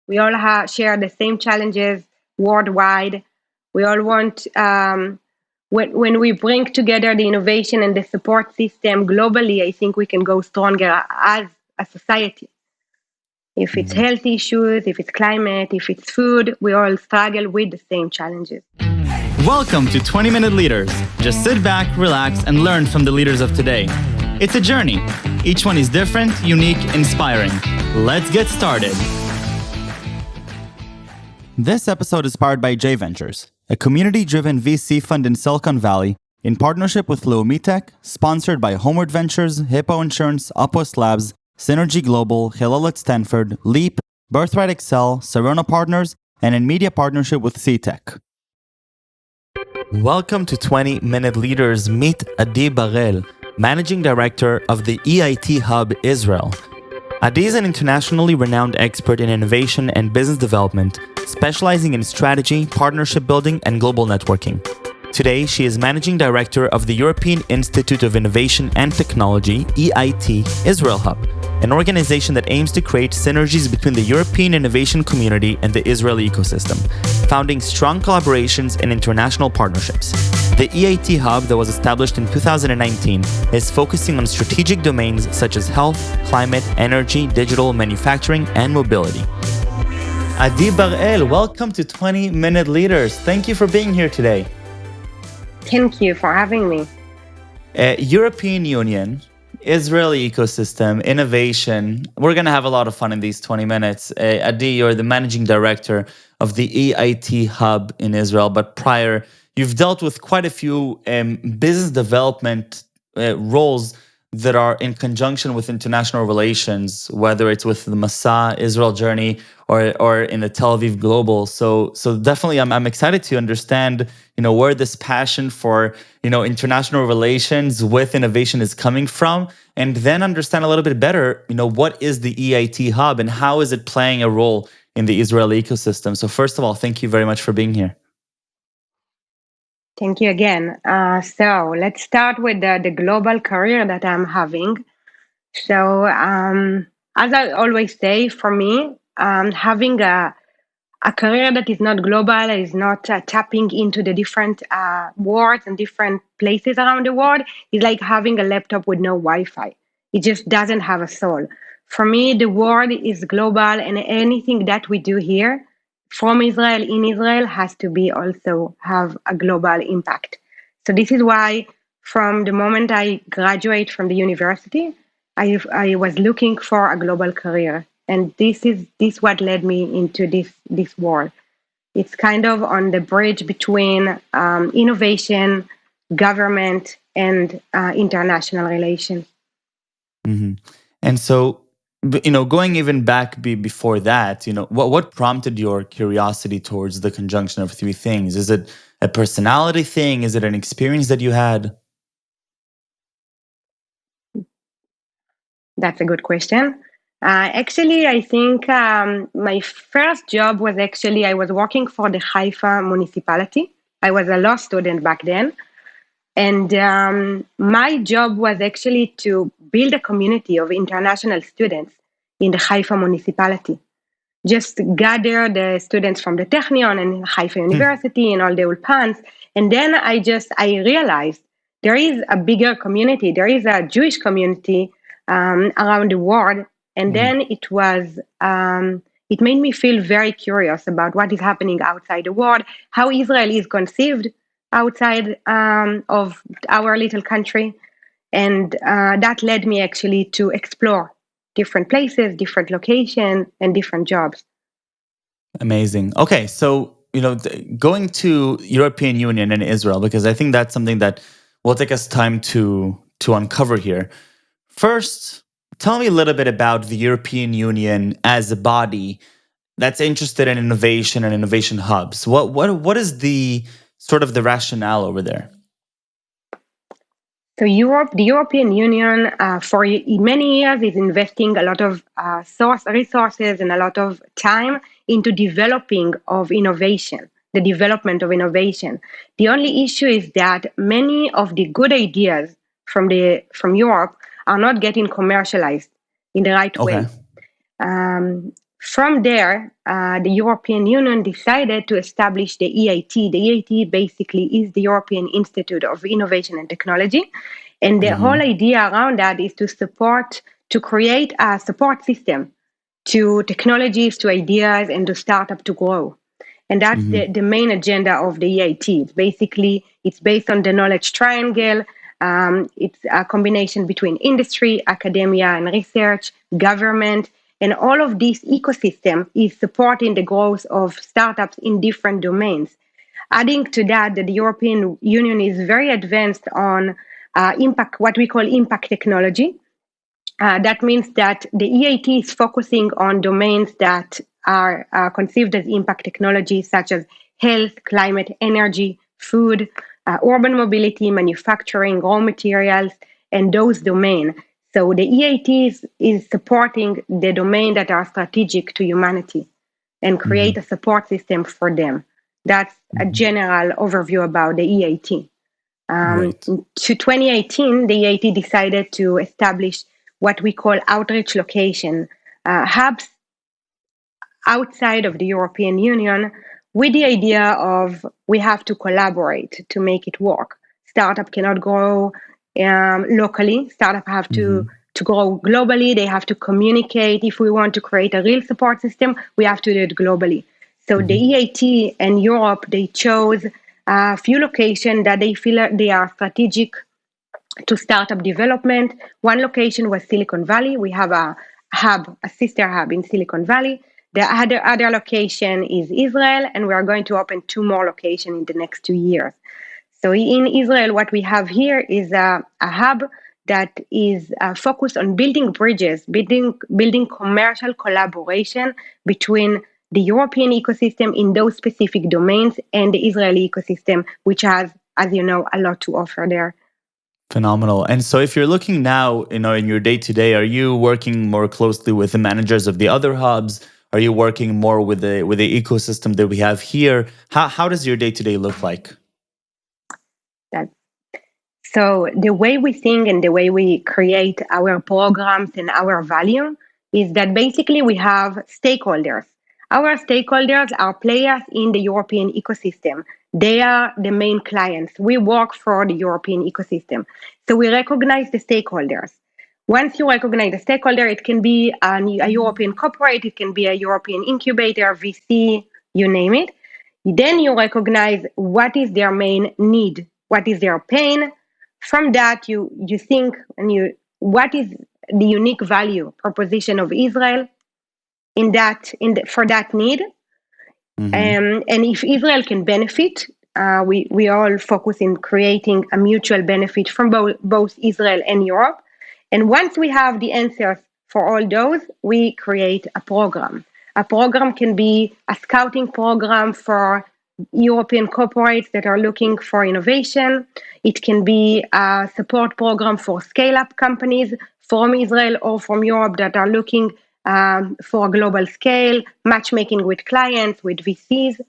We all share the same challenges worldwide. We all want, when we bring together the innovation and the support system globally, I think we can go stronger as a society. If it's health issues, if it's climate, if it's food, we all struggle with the same challenges. Welcome to 20-Minute Leaders. Just sit back, relax, and learn from the leaders of today. It's a journey. Each one is different, unique, inspiring. Let's get started. This episode is powered by J Ventures, a community-driven VC fund in Silicon Valley in partnership with Leumi Tech, sponsored by Homeward Ventures, Hippo Insurance, Upwest Labs, Synergy Global, Hillel at Stanford, Leap, Birthright Excel, Serona Partners, and in media partnership with C-Tech. Welcome to 20-Minute Leaders. Meet Adi Barel, Managing Director of the EIT Hub, Israel. Adi is an internationally renowned expert in innovation and business development, specializing in strategy, partnership building, and global networking. Today, she is Managing Director of the European Institute of Innovation and Technology, EIT Israel Hub, an organization that aims to create synergies between the European innovation community and the Israeli ecosystem, founding strong collaborations and international partnerships. The EIT Hub, that was established in 2019, is focusing on strategic domains such as health, climate, energy, digital, manufacturing, and mobility. Adi Barel, welcome to 20-Minute Leaders. Thank you for being here today. Thank you for having me. European Union, Israeli ecosystem, innovation. We're going to have a lot of fun in these 20 minutes. Adi, you're the managing director of the EIT Hub in Israel, but prior, you've dealt with quite a few business development roles that are in conjunction with international relations, whether it's with the Masa Israel journey or in the Tel Aviv Global. So definitely, I'm excited to understand, where this passion for, international relations with innovation is coming from, and then understand a little bit better, what is the EIT Hub and how is it playing a role in the Israeli ecosystem. So first of all, thank you very much for being here. Thank you again. So let's start with the global career that I'm having. So as I always say, for me, having a career that is not global, is not tapping into the different worlds and different places around the world, is like having a laptop with no Wi-Fi. It just doesn't have a soul. For me, the world is global, and anything that we do here from Israel, in Israel, has to be also have a global impact. So this is why from the moment I graduate from the university, I was looking for a global career. And this what led me into this world. It's kind of on the bridge between innovation, government, and international relations. Mm-hmm. And so, going even back before that, what prompted your curiosity towards the conjunction of three things? Is it a personality thing? Is it an experience that you had? That's a good question. Actually, I think my first job was I was working for the Haifa municipality. I was a law student back then. And my job was actually to build a community of international students in the Haifa municipality. Just gather the students from the Technion and Haifa University and all the ulpans. And then I realized there is a bigger community. There is a Jewish community around the world. And then it made me feel very curious about what is happening outside the world, how Israel is conceived outside of our little country. And that led me actually to explore different places, different locations, and different jobs. Amazing. Okay, so, going to European Union and Israel, because I think that's something that will take us time to uncover here. First, tell me a little bit about the European Union as a body that's interested in innovation and innovation hubs. What is the sort of the rationale over there? So the European Union, for many years, is investing a lot of resources and a lot of time into the development of innovation. The only issue is that many of the good ideas from Europe are not getting commercialized in the right way. From there, the European Union decided to establish the EIT. The EIT basically is the European Institute of Innovation and Technology. And the whole idea around that is to create a support system to technologies, to ideas, and to startup to grow. And that's the main agenda of the EIT. It's based on the knowledge triangle. It's a combination between industry, academia, and research, government, and all of this ecosystem is supporting the growth of startups in different domains. Adding to that, the European Union is very advanced on impact, what we call impact technology. That means that the EIT is focusing on domains that are conceived as impact technology, such as health, climate, energy, food, urban mobility, manufacturing, raw materials, and those domains. So the EIT is supporting the domain that are strategic to humanity and create a support system for them. That's a general overview about the EIT. Right. To 2018, the EIT decided to establish what we call outreach location hubs outside of the European Union, with the idea of we have to collaborate to make it work. Startup cannot grow locally. Startup have to grow globally. They have to communicate. If we want to create a real support system, we have to do it globally. So the EIT and Europe, they chose a few locations that they feel they are strategic to startup development. One location was Silicon Valley. We have a hub, a sister hub in Silicon Valley. The other location is Israel, and we are going to open 2 more locations in the next 2 years. So in Israel, what we have here is a hub that is focused on building bridges, building commercial collaboration between the European ecosystem in those specific domains and the Israeli ecosystem, which has, as you know, a lot to offer there. Phenomenal. And so if you're looking now, in your day-to-day, are you working more closely with the managers of the other hubs? Are you working more with the ecosystem that we have here? How does your day-to-day look like? So the way we think and the way we create our programs and our value is that basically we have stakeholders. Our stakeholders are players in the European ecosystem. They are the main clients. We work for the European ecosystem. So we recognize the stakeholders. Once you recognize the stakeholder, it can be a European corporate, it can be a European incubator, VC, you name it. Then you recognize what is their main need, what is their pain. From that, you think what is the unique value proposition of Israel for that need. And if Israel can benefit, we all focus in creating a mutual benefit from both Israel and Europe. And once we have the answers for all those, we create a program. A program can be a scouting program for European corporates that are looking for innovation. It can be a support program for scale-up companies from Israel or from Europe that are looking for a global scale, matchmaking with clients, with VCs.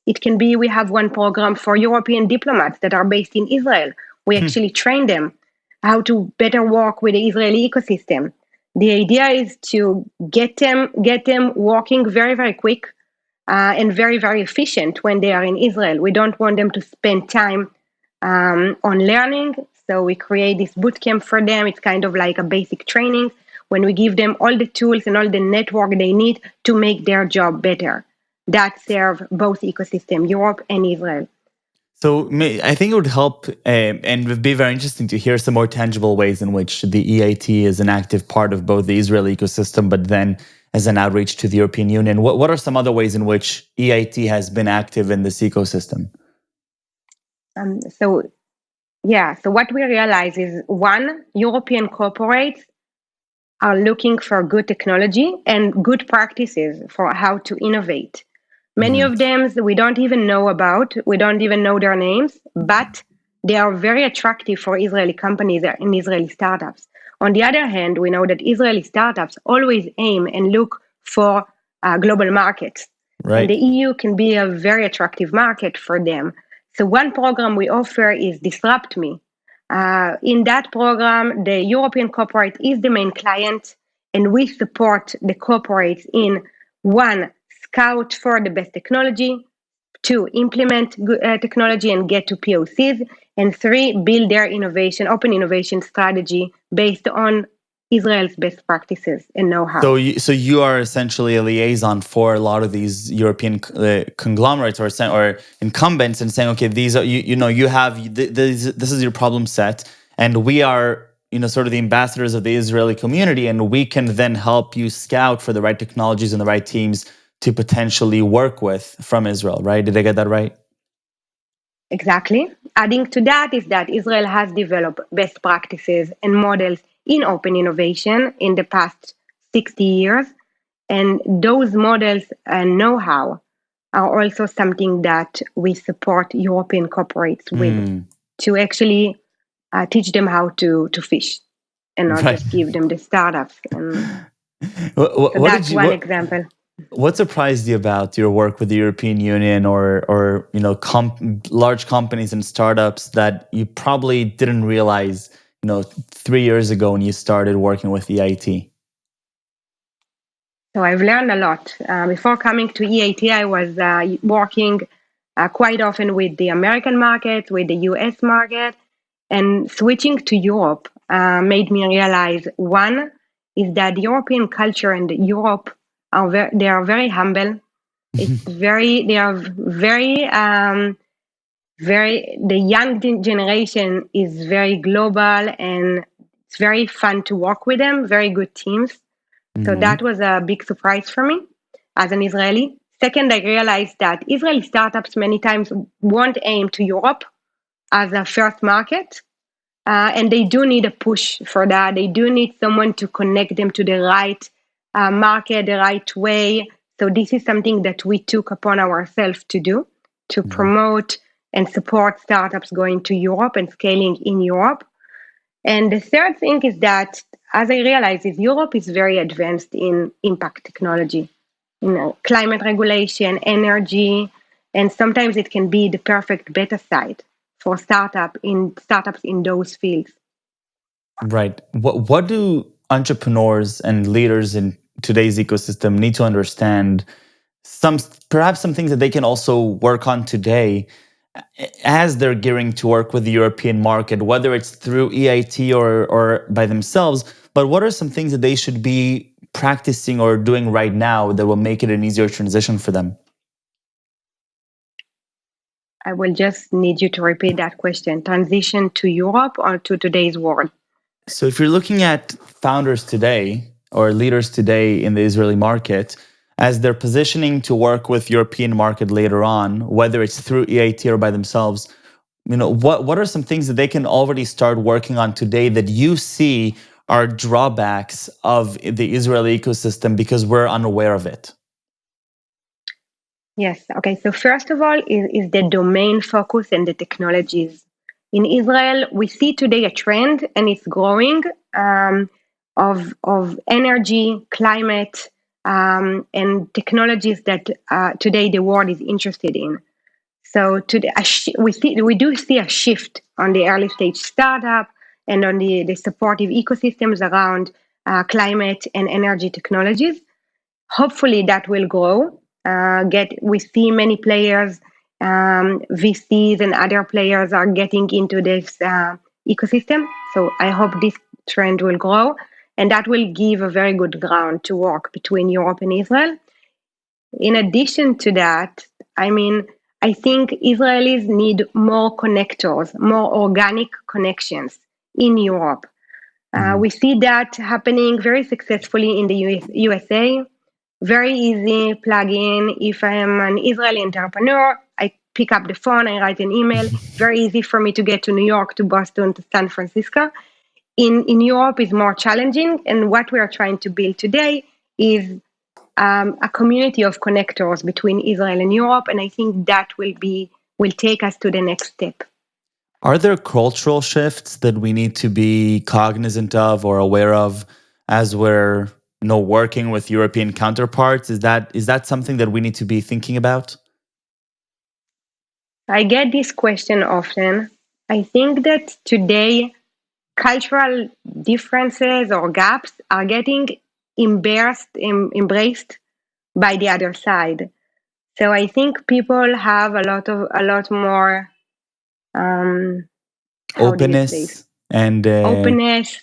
It can be, we have one program for European diplomats that are based in Israel. We actually train them how to better work with the Israeli ecosystem. The idea is to get them working very, very quick and very, very efficient when they are in Israel. We don't want them to spend time on learning. So we create this bootcamp for them. It's kind of like a basic training when we give them all the tools and all the network they need to make their job better. That serve both ecosystem, Europe and Israel. So I think it would help and would be very interesting to hear some more tangible ways in which the EIT is an active part of both the Israeli ecosystem, but then as an outreach to the European Union. What are some other ways in which EIT has been active in this ecosystem? So what we realize is, one, European corporates are looking for good technology and good practices for how to innovate. Many of them we don't even know about, we don't even know their names, but they are very attractive for Israeli companies and Israeli startups. On the other hand, we know that Israeli startups always aim and look for global markets. Right. And the EU can be a very attractive market for them. So one program we offer is Disrupt Me. In that program, the European corporate is the main client, and we support the corporates in One, scout for the best technology. Two, implement technology and get to POCs. And three, build their open innovation strategy based on Israel's best practices and know-how. So you are essentially a liaison for a lot of these European conglomerates or incumbents, and saying, okay, these are you have this is your problem set, and we are sort of the ambassadors of the Israeli community, and we can then help you scout for the right technologies and the right teams to potentially work with from Israel, right? Did I get that right? Exactly. Adding to that is that Israel has developed best practices and models in open innovation in the past 60 years. And those models and know-how are also something that we support European corporates with to actually teach them how to fish and not Right. just give them the startups. And so What did that's you one what example. What surprised you about your work with the European Union or large companies and startups that you probably didn't realize 3 years ago when you started working with EIT? So I've learned a lot. Before coming to EIT, I was working quite often with the American market, with the US market, and switching to Europe made me realize one is that the European culture and Europe they are very humble. They are very, the young generation is very global and it's very fun to work with them, very good teams. So that was a big surprise for me as an Israeli. Second, I realized that Israeli startups many times won't aim to Europe as a first market. And they do need a push for that. They do need someone to connect them to the right market, the right way. So this is something that we took upon ourselves to do, to promote and support startups going to Europe and scaling in Europe. And the third thing is that, as I realized, is Europe is very advanced in impact technology, climate regulation, energy, and sometimes it can be the perfect beta site for startups in those fields. Right. What do entrepreneurs and leaders in today's ecosystem need to understand? Some Perhaps some things that they can also work on today as they're gearing to work with the European market, whether it's through EIT or by themselves. But what are some things that they should be practicing or doing right now that will make it an easier transition for them? I will just need you to repeat that question. Transition to Europe or to today's world? So if you're looking at founders today or leaders today in the Israeli market, as they're positioning to work with European market later on, whether it's through EIT or by themselves, what are some things that they can already start working on today that you see are drawbacks of the Israeli ecosystem because we're unaware of it? Yes. Okay. So first of all is the domain focus and the technologies. In Israel, we see today a trend, and it's growing, of energy, climate, and technologies that today the world is interested in. So today, we do see a shift on the early stage startup and on the supportive ecosystems around climate and energy technologies. Hopefully, that will grow. We see many players, VCs and other players are getting into this ecosystem. So I hope this trend will grow, and that will give a very good ground to work between Europe and Israel. In addition to that, I think Israelis need more connectors, more organic connections in Europe. We see that happening very successfully in the USA. Very easy plug in. If I am an Israeli entrepreneur, I pick up the phone, I write an email. Very easy for me to get to New York, to Boston, to San Francisco. In Europe is more challenging, and what we are trying to build today is a community of connectors between Israel and Europe, and I think that will take us to the next step. Are there cultural shifts that we need to be cognizant of or aware of as we're working with European counterparts? Is that something that we need to be thinking about? I get this question often. I think that today cultural differences or gaps are getting embraced by the other side. So I think people have a lot more, um, how do you say it? Openness and Openness,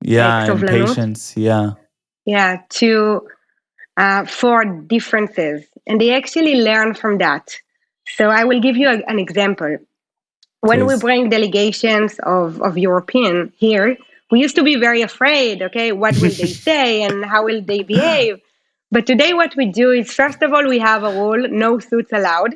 yeah, and סובלנות, patience. Yeah. yeah, to for differences, and they actually learn from that. So I will give you an example. When we Please. bring delegations of European here, we used to be very afraid, okay, what will they say and how will they behave? But today what we do is, first of all, we have a rule, no suits allowed.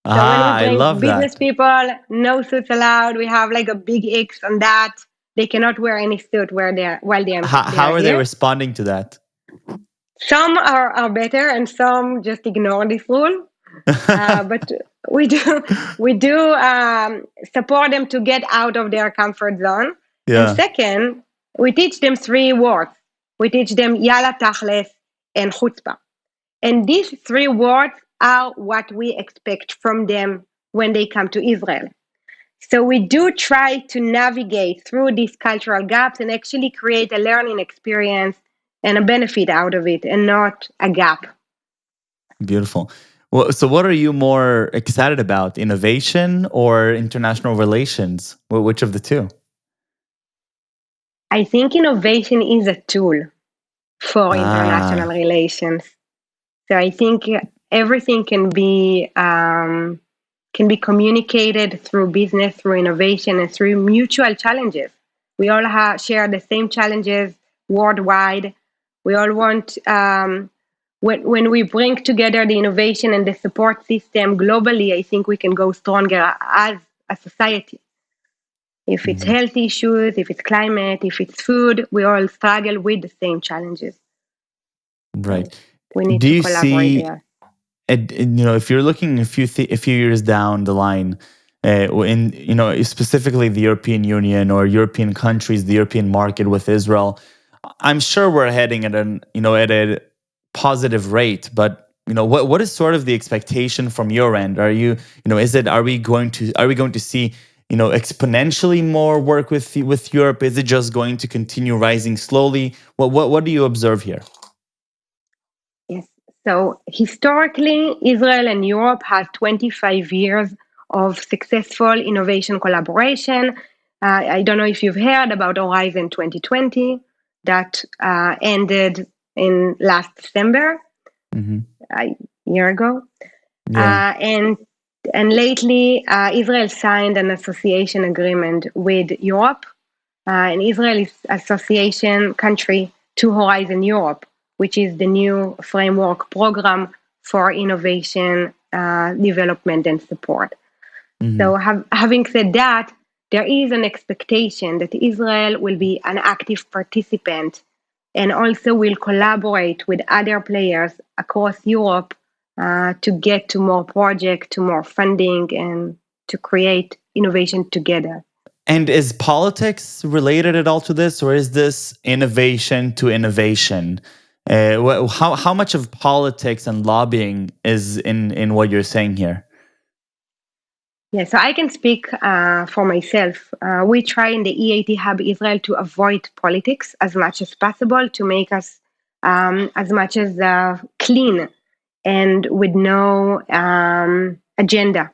So when we Ah, I bring love business that. people, no suits allowed. We have like a big X on that. They cannot wear any suit while they How are are they here. responding to that? Some are better and some just ignore this rule. But we do we do support them to get out of their comfort zone. And Yeah. second, we teach them three words. We teach them yala tachles and chutzpah. And these three words are what we expect from them when they come to Israel. So we do try to navigate through these cultural gaps and actually create a learning experience and a benefit out of it, and not a gap. Beautiful. Well, so what are you more excited about, innovation or international relations? Which of the two? I think innovation is a tool for international Ah, relations. So I think everything can be communicated through business, through innovation, and through mutual challenges. We all share the same challenges worldwide. We all want, when we bring together the innovation and the support system globally, I think we can go stronger as a society. If it's mhm, health issues, if it's climate, if it's food, we all struggle with the same challenges. So right. we need Do to you collaborate see, there. if you're looking a few years down the line, in specifically the European Union or European countries, the European market with Israel, I'm sure we're heading at at a positive rate, but what is sort of the expectation from your end? Are is it are we going to see exponentially more work with Europe? Is it just going to continue rising slowly? What do you observe here? Yes. So historically, Israel and Europe had 25 years of successful innovation collaboration. I don't know if you've heard about Horizon 2020 that ended in last December, Hmm. a year ago. Yeah. Uh, and lately, Israel signed an association agreement with Europe, and Israel is association country to Horizon Europe, which is the new framework program for innovation, development, and support. So, Hmm. having said that, there is an expectation that Israel will be an active participant and also will collaborate with other players across Europe to get to more projects, to more funding, and to create innovation together. And is politics related at all to this, or is this innovation to innovation? How much of politics and lobbying is in what you're saying here? Yeah, so I can speak for myself. We try in the EIT Hub Israel to avoid politics as much as possible, to make us as much as clean and with no agenda.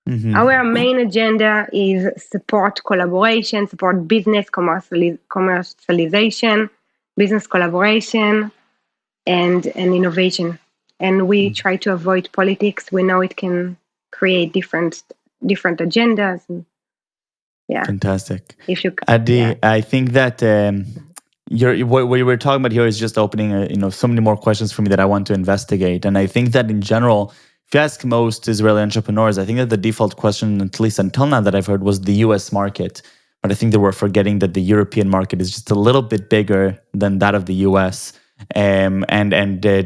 Hmm. Our main agenda is support collaboration, support business commercialization, business collaboration, and innovation. And we try to avoid politics. We know it can create different agendas. And yeah, Fantastic. if you yeah. Adi, I think that what you were talking about here is just opening so many more questions for me that I want to investigate. And I think that in general, if you ask most Israeli entrepreneurs, I think that the default question, at least until now, that I've heard was the US market. But I think that we're forgetting that the European market is just a little bit bigger than that of the US. And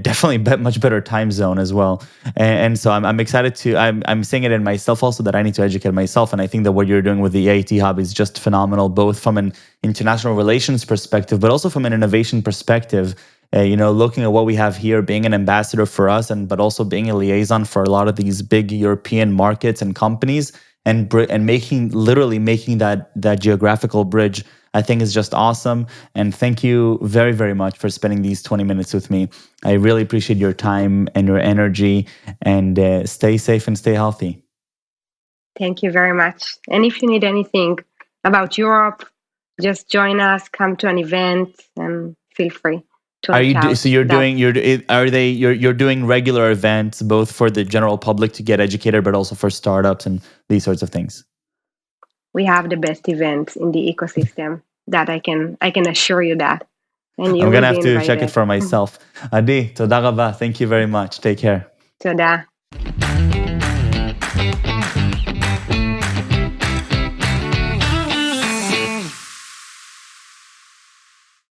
definitely much better time zone as well. And so I'm excited to I'm saying it in myself also that I need to educate myself. And I think that what you're doing with the EIT Hub is just phenomenal, both from an international relations perspective, but also from an innovation perspective. Looking at what we have here, being an ambassador for us, and but also being a liaison for a lot of these big European markets and companies, and making literally making that geographical bridge. I think is just awesome. And thank you very, very much for spending these 20 minutes with me. I really appreciate your time and your energy, and stay safe and stay healthy. Thank you very much. And if you need anything about Europe, just join us, come to an event, and feel free to Are reach you out. so you're doing you're doing regular events both for the general public to get educated, but also for startups and these sorts of things? We have the best events in the ecosystem. That I can assure you that, and you I'm will gonna be have to check it invited. for myself. Adi, toda rabba. Thank you very much. Take care. Toda.